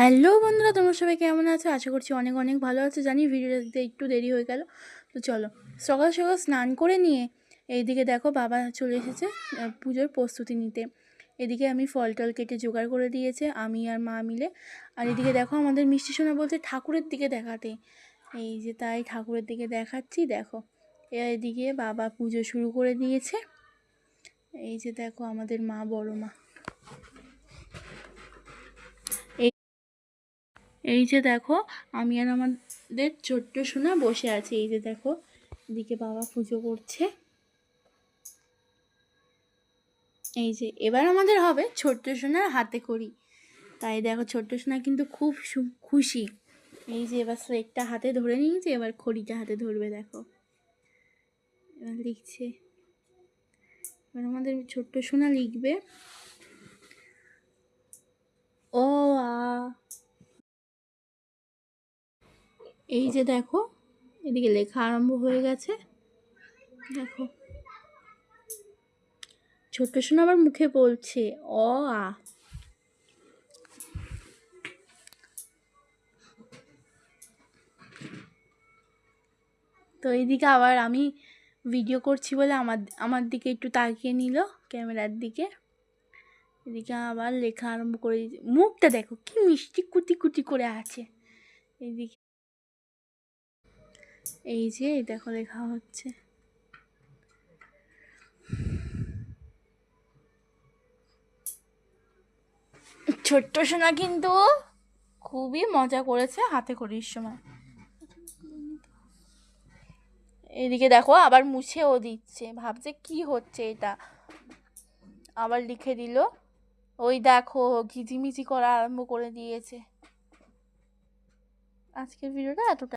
Hello বন্ধুরা, তোমরা সবাই কেমন আছো? আশা করছি অনেক অনেক ভালো আছো। জানি ভিডিওটা দিতে একটু দেরি হয়ে গেল, তো চলো সকাল সকাল স্নান করে নিয়ে এইদিকে দেখো বাবা চলে এসেছে পুজোর প্রস্তুতি নিতে। এদিকে আমি ফল টল কেটে জোগাড় করে দিয়েছে আমি আর মা মিলে। আর এদিকে দেখো আমাদের মিষ্টি সোনা বলছে ঠাকুরের দিকে দেখাতে, এই যে তাই ঠাকুরের দিকে দেখাচ্ছি। দেখো এদিকে বাবা পুজো শুরু করে দিয়েছে। এই যে দেখো আমাদের মা, বড় মা। এই যে দেখো আমি আর আমাদের ছোট্ট সোনা বসে আছে। এই যে দেখো এদিকে বাবা পুজো করছে। এই যে এবার আমাদের হবে ছোট্ট সোনার হাতে খড়ি। তাই দেখো ছোট্ট সোনা কিন্তু খুব খুশি। এই যে এবার স্লেটটা হাতে ধরে নিয়েছে, এবার খড়িটা হাতে ধরবে। দেখো এবার লিখছে, এবার আমাদের ছোট্ট সোনা লিখবে ও আ। এই যে দেখো এদিকে লেখা আরম্ভ হয়ে গেছে। দেখো ছোট্ট সোনা আবার মুখে বলছে অ আ। তো এইদিকে আবার আমি ভিডিও করছি বলে আমার দিকে একটু তাকিয়ে নিল ক্যামেরার দিকে। এদিকে আবার লেখা আরম্ভ করে দিয়েছে। মুখটা দেখো কি মিষ্টি কুটি কুটি করে আছে। এইদিকে এই যে দেখো লেখা হচ্ছে। ছোট্ট সোনা কিন্তু খুবই মজা করেছে হাতে খড়ির সময়। এদিকে দেখো আবার মুছেও দিচ্ছে, ভাবছে কি হচ্ছে এটা, আবার লিখে দিল। ওই দেখো ঘিজিমিজি করা আরম্ভ করে দিয়েছে। আজকের ভিডিওটা এতটা।